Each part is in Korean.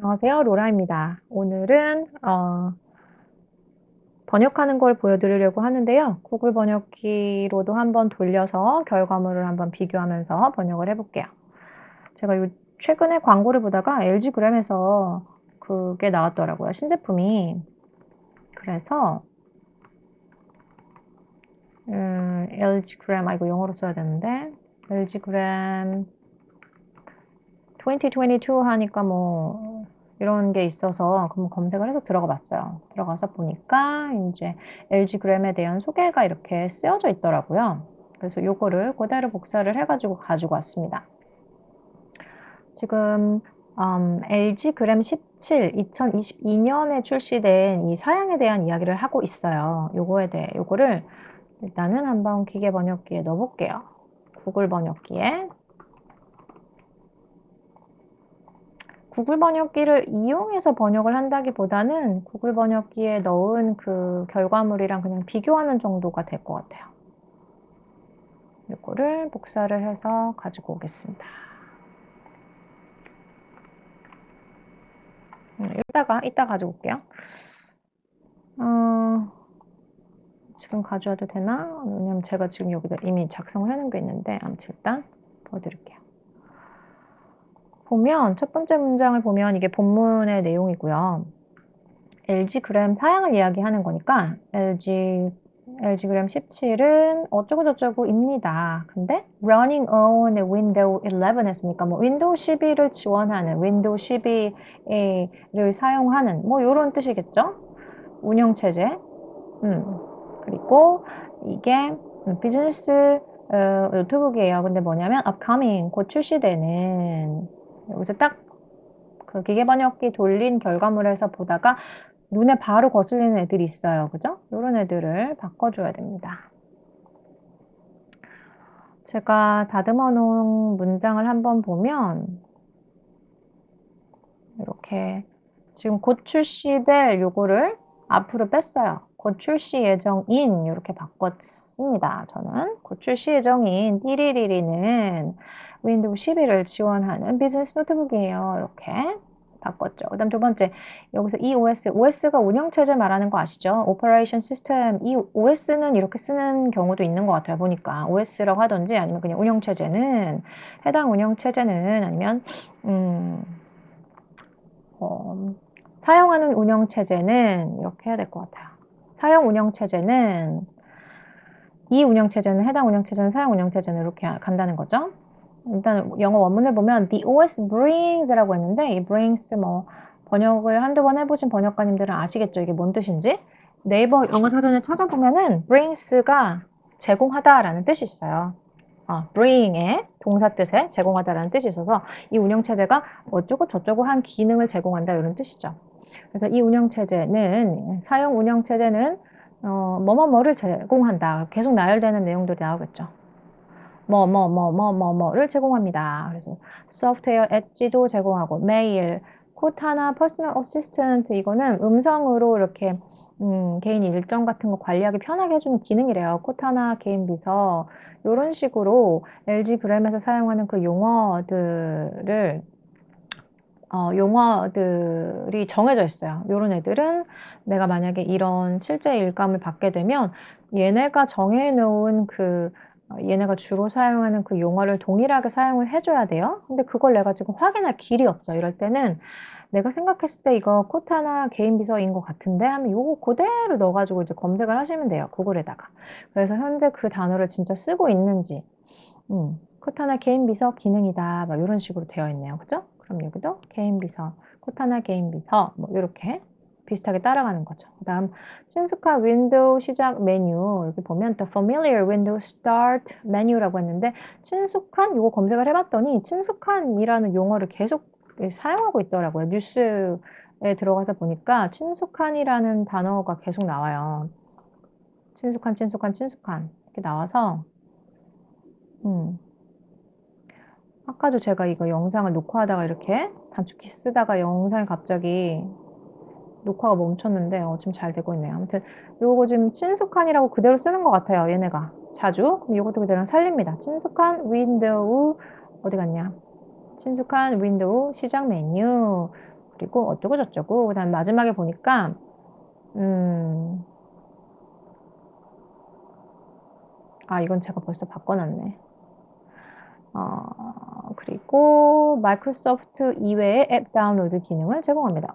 안녕하세요. 로라입니다. 오늘은 번역하는 걸 보여드리려고 하는데요. 구글 번역기로도 한번 돌려서 결과물을 한번 비교하면서 번역을 해볼게요. 제가 최근에 광고를 보다가 LG 그램에서 그게 나왔더라고요. 신제품이. 그래서 LG 그램, 이거 영어로 써야 되는데 LG 그램 2022 하니까 뭐 이런 게 있어서 그럼 검색을 해서 들어가 봤어요. 들어가서 보니까 이제 LG 그램에 대한 소개가 이렇게 쓰여져 있더라고요. 그래서 요거를 그대로 복사를 해가지고 가지고 왔습니다. 지금 LG 그램 17 2022년에 출시된 이 사양에 대한 이야기를 하고 있어요. 요거를 일단은 한번 기계 번역기에 넣어볼게요. 구글 번역기에. 구글 번역기를 이용해서 번역을 한다기보다는 구글 번역기에 넣은 그 결과물이랑 그냥 비교하는 정도가 될 것 같아요. 이거를 복사를 해서 가지고 오겠습니다. 이따 가지고 올게요. 지금 가져와도 되나? 왜냐면 제가 지금 여기다 이미 작성을 해놓은 게 있는데 아무튼 일단 보여드릴게요. 보면 첫 번째 문장을 보면 이게 본문의 내용이고요. LG 그램 사양을 이야기하는 거니까 LG 그램 17은 어쩌고저쩌고입니다. 근데 running on Windows 11 했으니까 뭐 윈도우 12를 지원하는 윈도우 12를 사용하는 뭐 이런 뜻이겠죠? 운영체제. 그리고 이게 비즈니스 노트북이에요. 근데 뭐냐면 upcoming 곧 출시되는 여기서 딱 그 기계 번역기 돌린 결과물에서 보다가 눈에 바로 거슬리는 애들이 있어요. 그죠? 이런 애들을 바꿔줘야 됩니다. 제가 다듬어 놓은 문장을 한번 보면 이렇게 지금 곧 출시될 요거를 앞으로 뺐어요. 곧 출시 예정인 이렇게 바꿨습니다. 저는 곧 출시 예정인 띠리리리는 윈도우 11을 지원하는 비즈니스 노트북이에요. 이렇게 바꿨죠. 그 다음 두 번째, 여기서 이 OS가 운영체제 말하는 거 아시죠? Operation System. 이 OS는 이렇게 쓰는 경우도 있는 것 같아요. 보니까 OS라고 하던지 아니면 그냥 운영체제는 해당 운영체제는 아니면 사용하는 운영체제는 이렇게 해야 될 것 같아요. 사용 운영체제는 이 운영체제는 해당 운영체제는 사용 운영체제는 이렇게 간다는 거죠. 일단 영어 원문을 보면 the OS brings라고 했는데 이 brings 뭐 번역을 한두 번 해보신 번역가님들은 아시겠죠? 이게 뭔 뜻인지? 네이버 영어 사전에 찾아보면은 brings가 제공하다라는 뜻이 있어요. bring의 동사 뜻에 제공하다라는 뜻이 있어서 이 운영체제가 어쩌고 저쩌고 한 기능을 제공한다 이런 뜻이죠. 그래서 이 운영체제는 사용 운영체제는 뭐뭐뭐를 제공한다. 계속 나열되는 내용들이 나오겠죠. 뭐를 제공합니다. 그래서 소프트웨어 엣지도 제공하고 메일, 코타나 퍼스널 어시스턴트 이거는 음성으로 이렇게 개인 일정 같은 거 관리하기 편하게 해주는 기능이래요. 코타나 개인 비서 이런 식으로 LG 그램에서 사용하는 그 용어들이 정해져 있어요. 이런 애들은 내가 만약에 이런 실제 일감을 받게 되면 얘네가 정해놓은 얘네가 주로 사용하는 그 용어를 동일하게 사용을 해줘야 돼요. 근데 그걸 내가 지금 확인할 길이 없어. 이럴 때는 내가 생각했을 때 이거 코타나 개인 비서인 것 같은데 하면 이거 그대로 넣어가지고 이제 검색을 하시면 돼요. 구글에다가. 그래서 현재 그 단어를 진짜 쓰고 있는지, 코타나 개인 비서 기능이다. 막 이런 식으로 되어 있네요. 그죠? 그럼 여기도 개인 비서, 코타나 개인 비서, 뭐 이렇게 비슷하게 따라가는 거죠. 그 다음 친숙한 윈도우 시작 메뉴 여기 보면 The familiar Windows Start 메뉴라고 했는데 친숙한 이거 검색을 해봤더니 친숙한이라는 용어를 계속 사용하고 있더라고요. 뉴스에 들어가서 보니까 친숙한이라는 단어가 계속 나와요. 친숙한 이렇게 나와서 아까도 제가 이거 영상을 녹화하다가 이렇게 단축키 쓰다가 영상이 갑자기 녹화가 멈췄는데 지금 잘 되고 있네요. 아무튼 요거 지금 친숙한이라고 그대로 쓰는 것 같아요. 얘네가 자주. 그럼 이것도 그대로 살립니다. 친숙한 윈도우 어디 갔냐? 친숙한 윈도우 시작 메뉴. 그리고 어쩌고 저쩌고. 그 다음에 마지막에 보니까 이건 제가 벌써 바꿔놨네. 그리고 마이크로소프트 이외의 앱 다운로드 기능을 제공합니다.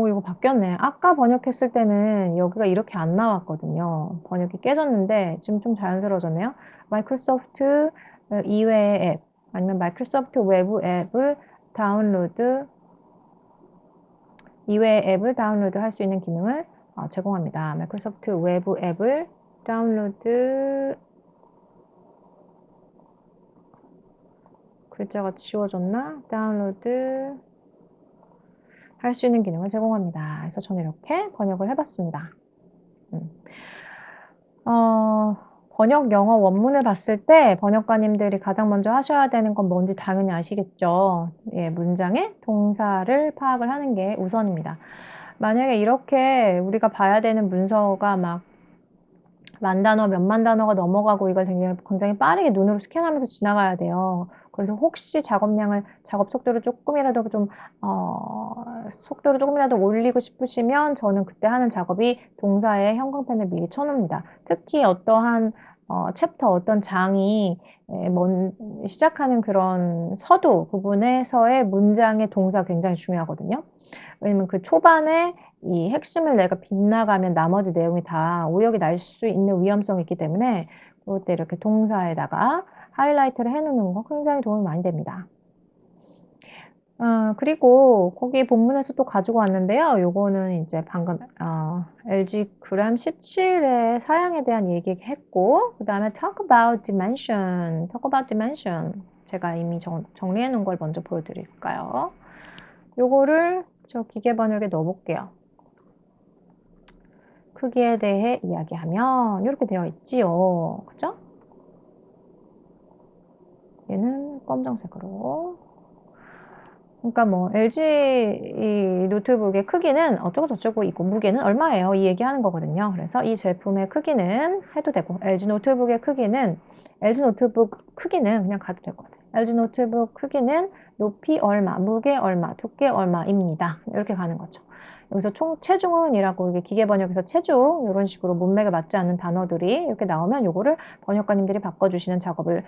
이거 바뀌었네. 아까 번역했을 때는 여기가 이렇게 안 나왔거든요. 번역이 깨졌는데 지금 좀 자연스러워졌네요. 마이크로소프트 이외의 앱 아니면 마이크로소프트 외부 앱을 다운로드 이외의 앱을 다운로드 할 수 있는 기능을 제공합니다. 마이크로소프트 외부 앱을 다운로드 글자가 지워졌나? 다운로드 할 수 있는 기능을 제공합니다. 그래서 저는 이렇게 번역을 해봤습니다. 번역 영어 원문을 봤을 때 번역가님들이 가장 먼저 하셔야 되는 건 뭔지 당연히 아시겠죠? 예, 문장의 동사를 파악을 하는 게 우선입니다. 만약에 이렇게 우리가 봐야 되는 문서가 막 만 단어, 몇만 단어가 넘어가고 이걸 굉장히 빠르게 눈으로 스캔하면서 지나가야 돼요. 그래서 혹시 작업 속도를 조금이라도 속도를 조금이라도 올리고 싶으시면 저는 그때 하는 작업이 동사의 형광펜을 미리 쳐놓습니다. 특히 어떠한 챕터 어떤 장이 시작하는 그런 서두 부분에서의 문장의 동사 굉장히 중요하거든요. 왜냐면 그 초반에 이 핵심을 내가 빗나가면 나머지 내용이 다 오역이 날 수 있는 위험성이 있기 때문에 그럴 때 이렇게 동사에다가 하이라이트를 해놓는 거 굉장히 도움이 많이 됩니다. 그리고 거기 본문에서 또 가지고 왔는데요. 요거는 이제 방금 LG 그램 17의 사양에 대한 얘기했고 그 다음에 talk about dimension 제가 이미 정리해 놓은 걸 먼저 보여드릴까요? 요거를 저 기계 번역에 넣어볼게요. 크기에 대해 이야기하면 이렇게 되어 있지요. 그죠? 얘는 검정색으로. 그러니까 뭐 LG 이 노트북의 크기는 어쩌고 저쩌고 있고 무게는 얼마예요? 이 얘기하는 거거든요. 그래서 이 제품의 크기는 해도 되고 LG 노트북 크기는 그냥 가도 될 것 같아요. LG 노트북 크기는 높이 얼마, 무게 얼마, 두께 얼마입니다. 이렇게 가는 거죠. 여기서 총 체중은이라고 이게 기계 번역에서 체중 이런 식으로 문맥에 맞지 않는 단어들이 이렇게 나오면 요거를 번역가님들이 바꿔주시는 작업을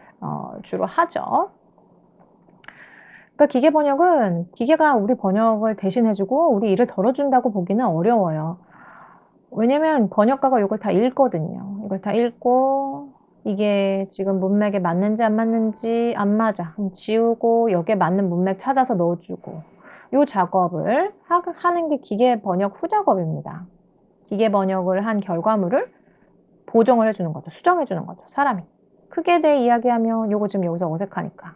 주로 하죠. 그러니까 기계 번역은 기계가 우리 번역을 대신해주고 우리 일을 덜어준다고 보기는 어려워요. 왜냐면 번역가가 이걸 다 읽거든요. 이걸 다 읽고 이게 지금 문맥에 맞는지 안 맞는지 안 맞아. 그럼 지우고 여기에 맞는 문맥 찾아서 넣어주고 이 작업을 하는 게 기계 번역 후작업입니다. 기계 번역을 한 결과물을 보정을 해주는 거죠. 수정해주는 거죠. 사람이. 크기에 대해 이야기하면 요거 지금 여기서 어색하니까.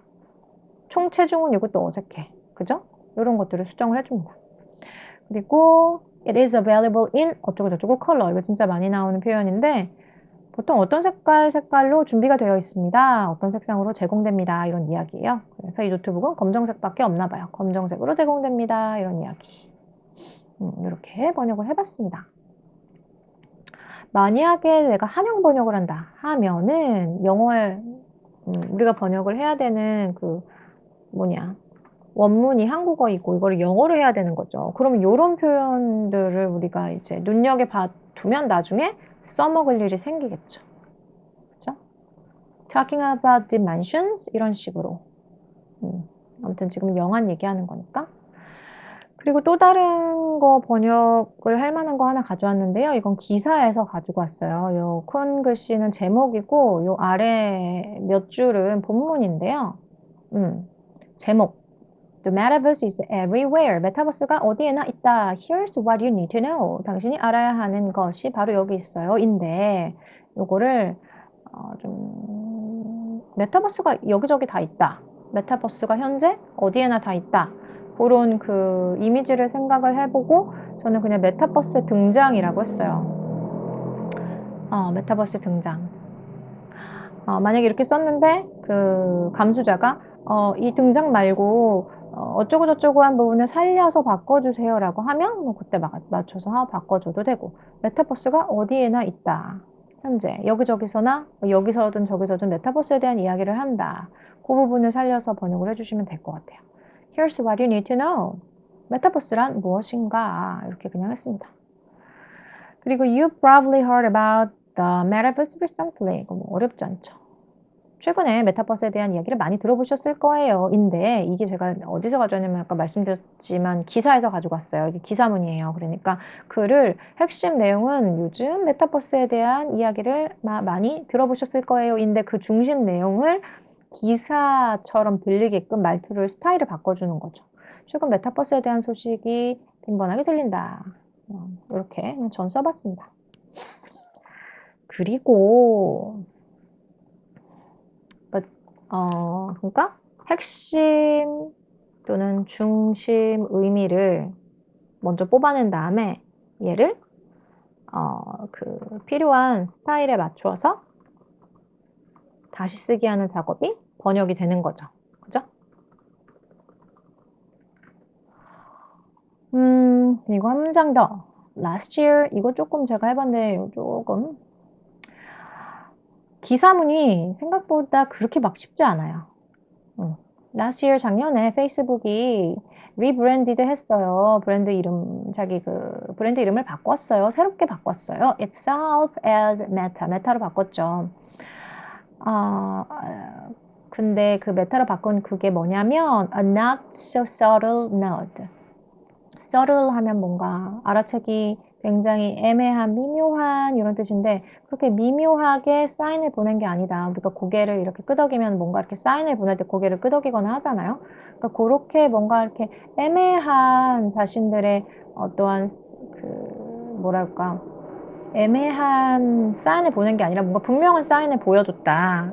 총 체중은 이것도 어색해. 그죠? 이런 것들을 수정을 해줍니다. 그리고 it is available in 어쩌고 저쩌고 컬러. 이거 진짜 많이 나오는 표현인데 보통 어떤 색깔로 준비가 되어 있습니다. 어떤 색상으로 제공됩니다. 이런 이야기예요. 그래서 이 노트북은 검정색밖에 없나 봐요. 검정색으로 제공됩니다. 이런 이야기. 이렇게 번역을 해봤습니다. 만약에 내가 한영 번역을 한다 하면은 영어에 우리가 번역을 해야 되는 원문이 한국어이고 이거를 영어로 해야 되는 거죠. 그러면 이런 표현들을 우리가 이제 눈여겨 두면 나중에 써먹을 일이 생기겠죠. 그죠? Talking about dimensions 이런 식으로. 아무튼 지금 영한 얘기하는 거니까. 그리고 또 다른 거 번역을 할 만한 거 하나 가져왔는데요. 이건 기사에서 가지고 왔어요. 요 큰 글씨는 제목이고 요 아래 몇 줄은 본문인데요. 제목. The metaverse is everywhere. 메타버스가 어디에나 있다. Here's what you need to know. 당신이 알아야 하는 것이 바로 여기 있어요. 인데 요거를 메타버스가 여기저기 다 있다. 메타버스가 현재 어디에나 다 있다. 그런 그 이미지를 생각을 해보고 저는 그냥 메타버스 등장이라고 했어요. 메타버스 등장. 만약에 이렇게 썼는데 그 감수자가 이 등장 말고 어쩌고 저쩌고 한 부분을 살려서 바꿔주세요 라고 하면 뭐 그때 맞춰서 바꿔줘도 되고 메타버스가 어디에나 있다. 현재 여기저기서나 여기서든 저기서든 메타버스에 대한 이야기를 한다. 그 부분을 살려서 번역을 해주시면 될 것 같아요. Here's what you need to know. 메타버스란 무엇인가? 이렇게 그냥 했습니다. 그리고 you probably heard about the metaverse recently. 이거 뭐 어렵지 않죠. 최근에 메타버스에 대한 이야기를 많이 들어보셨을 거예요. 인데 이게 제가 어디서 가져왔냐면 아까 말씀드렸지만 기사에서 가지고 왔어요. 이게 기사문이에요. 그러니까 글을 핵심 내용은 요즘 메타버스에 대한 이야기를 많이 들어보셨을 거예요. 인데 그 중심 내용을 기사처럼 들리게끔 말투를 스타일을 바꿔주는 거죠. 최근 메타버스에 대한 소식이 빈번하게 들린다. 이렇게 전 써봤습니다. 그리고 그러니까 핵심 또는 중심 의미를 먼저 뽑아낸 다음에 얘를 그 필요한 스타일에 맞추어서 다시 쓰기 하는 작업이 번역이 되는 거죠. 그죠? 이거 한 문장 더. Last year 이거 조금 제가 해봤는데 조금 기사문이 생각보다 그렇게 막 쉽지 않아요. Last year 작년에 페이스북이 리브랜디드 했어요. 브랜드 이름 자기 그 브랜드 이름을 바꿨어요. 새롭게 바꿨어요. Itself as Meta. 메타로 바꿨죠. 근데 그 메타로 바꾼 그게 뭐냐면 a not so subtle node. subtle 하면 뭔가 알아채기 굉장히 애매한, 미묘한 이런 뜻인데 그렇게 미묘하게 사인을 보낸 게 아니다. 우리가 고개를 이렇게 끄덕이면 뭔가 이렇게 사인을 보낼 때 고개를 끄덕이거나 하잖아요. 그러니까 그렇게 뭔가 이렇게 애매한 자신들의 어떠한 그 뭐랄까 애매한 사인을 보낸 게 아니라 뭔가 분명한 사인을 보여줬다.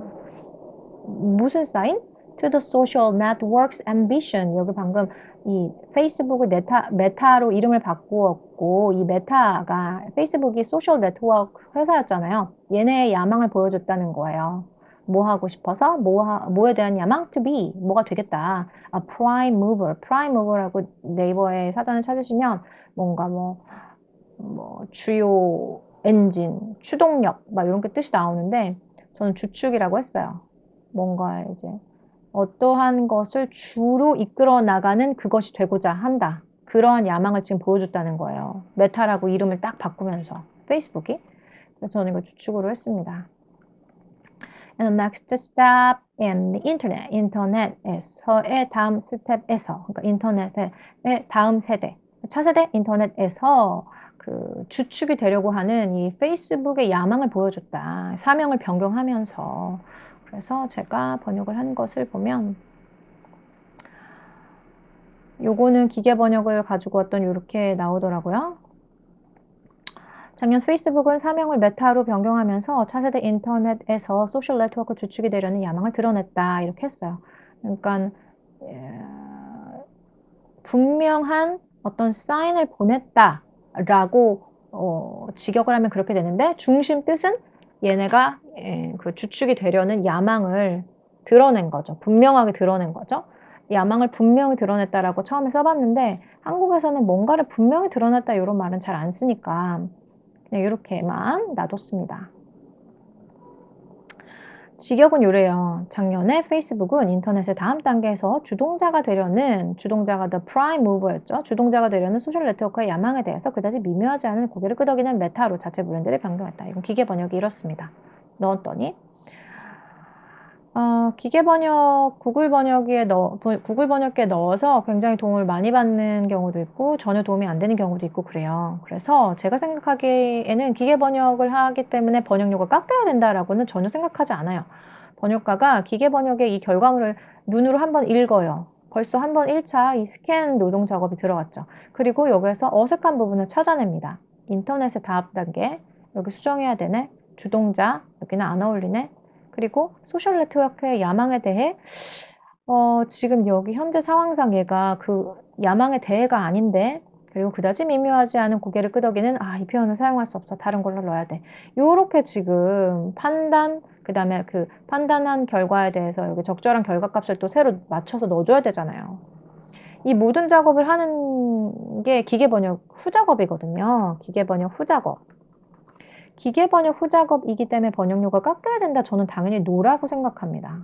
무슨 사인? To the social network's ambition. 여기 방금 이 페이스북을 메타로 이름을 바꾸었고 이 메타가 페이스북이 소셜 네트워크 회사였잖아요. 얘네의 야망을 보여줬다는 거예요. 뭐 하고 싶어서 뭐에 대한 야망? To be 뭐가 되겠다. A prime mover. prime mover라고 네이버에 사전을 찾으시면 뭔가 뭐 주요 엔진, 추동력 막 이런 게 뜻이 나오는데 저는 주축이라고 했어요. 뭔가 이제 어떠한 것을 주로 이끌어 나가는 그것이 되고자 한다. 그러한 야망을 지금 보여줬다는 거예요. 메타라고 이름을 딱 바꾸면서 페이스북이. 그래서 저는 이걸 주축으로 했습니다. And the next step in the internet. 인터넷에서의 다음 스텝에서 그러니까 인터넷의 다음 세대. 차세대 인터넷에서 그 주축이 되려고 하는 이 페이스북의 야망을 보여줬다. 사명을 변경하면서 그래서 제가 번역을 한 것을 보면 요거는 기계 번역을 가지고 왔던 이렇게 나오더라고요. 작년 페이스북은 사명을 메타로 변경하면서 차세대 인터넷에서 소셜 네트워크 주축이 되려는 야망을 드러냈다. 이렇게 했어요. 그러니까 분명한 어떤 사인을 보냈다라고 직역을 하면 그렇게 되는데 중심 뜻은 얘네가 그 주축이 되려는 야망을 드러낸 거죠. 분명하게 드러낸 거죠. 야망을 분명히 드러냈다라고 처음에 써봤는데 한국에서는 뭔가를 분명히 드러냈다 이런 말은 잘 안 쓰니까 그냥 이렇게만 놔뒀습니다. 직역은 요래요. 작년에 페이스북은 인터넷의 다음 단계에서 주동자가 the prime mover였죠. 주동자가 되려는 소셜 네트워크의 야망에 대해서 그다지 미묘하지 않은 고개를 끄덕이는 메타로 자체 브랜드를 변경했다. 이건 기계 번역이 이렇습니다. 넣었더니 기계 번역, 구글 번역기에 넣어서 굉장히 도움을 많이 받는 경우도 있고 전혀 도움이 안 되는 경우도 있고 그래요. 그래서 제가 생각하기에는 기계 번역을 하기 때문에 번역력을 깎아야 된다라고는 전혀 생각하지 않아요. 번역가가 기계 번역의 이 결과물을 눈으로 한번 읽어요. 벌써 한번 1차 이 스캔 노동 작업이 들어갔죠. 그리고 여기에서 어색한 부분을 찾아냅니다. 인터넷의 다음 단계, 여기 수정해야 되네. 주동자, 여기는 안 어울리네. 그리고 소셜 네트워크의 야망에 대해 지금 여기 현재 상황상 얘가 그 야망의 대해가 아닌데 그리고 그다지 미묘하지 않은 고개를 끄덕이는 이 표현을 사용할 수 없어. 다른 걸로 넣어야 돼. 요렇게 지금 그 다음에 그 판단한 결과에 대해서 여기 적절한 결과값을 또 새로 맞춰서 넣어줘야 되잖아요. 이 모든 작업을 하는 게 기계번역 후작업이거든요. 기계번역 후작업. 기계번역 후작업이기 때문에 번역료가 깎여야 된다. 저는 당연히 노라고 생각합니다.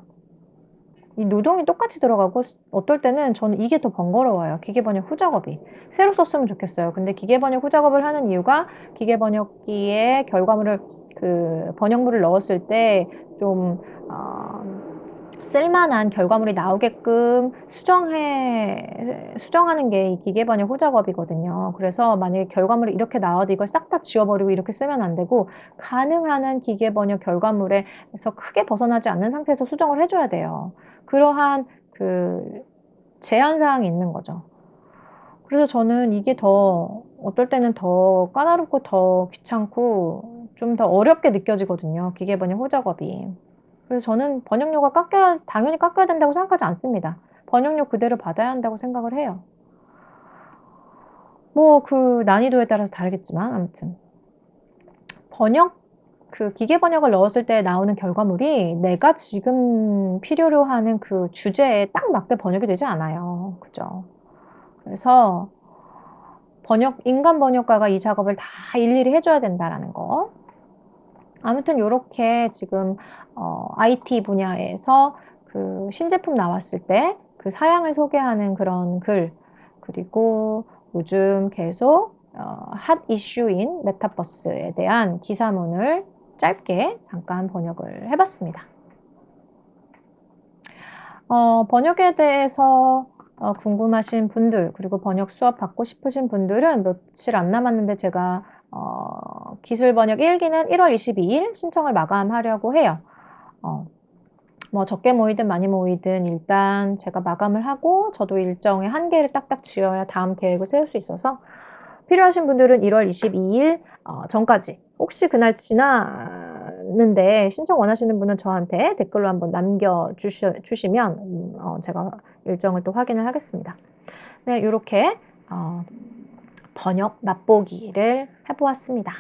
이 노동이 똑같이 들어가고 어떨 때는 저는 이게 더 번거로워요, 기계번역 후작업이. 새로 썼으면 좋겠어요. 근데 기계번역 후작업을 하는 이유가 기계번역기에 결과물을 번역물을 넣었을 때 좀 쓸만한 결과물이 나오게끔 수정하는 게 이 기계번역 후작업이거든요. 그래서 만약에 결과물이 이렇게 나와도 이걸 싹 다 지워버리고 이렇게 쓰면 안 되고 가능한 한 기계번역 결과물에서 크게 벗어나지 않는 상태에서 수정을 해줘야 돼요. 그러한 제한 사항이 있는 거죠. 그래서 저는 이게 어떨 때는 더 까다롭고 더 귀찮고 좀 더 어렵게 느껴지거든요, 기계번역 후작업이. 그래서 저는 번역료가 당연히 깎여야 된다고 생각하지 않습니다. 번역료 그대로 받아야 한다고 생각을 해요. 뭐 난이도에 따라서 다르겠지만 아무튼 기계 번역을 넣었을 때 나오는 결과물이 내가 지금 필요로 하는 그 주제에 딱 맞게 번역이 되지 않아요. 그죠? 그래서 인간 번역가가 이 작업을 다 일일이 해줘야 된다라는 거. 아무튼 요렇게 지금 IT 분야에서 신제품 나왔을 때 사양을 소개하는 그런 글, 그리고 요즘 계속 핫 이슈인 메타버스에 대한 기사문을 짧게 잠깐 번역을 해봤습니다. 번역에 대해서 궁금하신 분들, 그리고 번역 수업 받고 싶으신 분들은 며칠 안 남았는데 제가 기술 번역 1기는 1월 22일 신청을 마감하려고 해요. 뭐 적게 모이든 많이 모이든 일단 제가 마감을 하고 저도 일정의 한계를 딱딱 지어야 다음 계획을 세울 수 있어서 필요하신 분들은 1월 22일 전까지, 혹시 그날 지났는데 신청 원하시는 분은 저한테 댓글로 한번 남겨주시면 제가 일정을 또 확인을 하겠습니다. 네, 이렇게 번역 맛보기를 해보았습니다.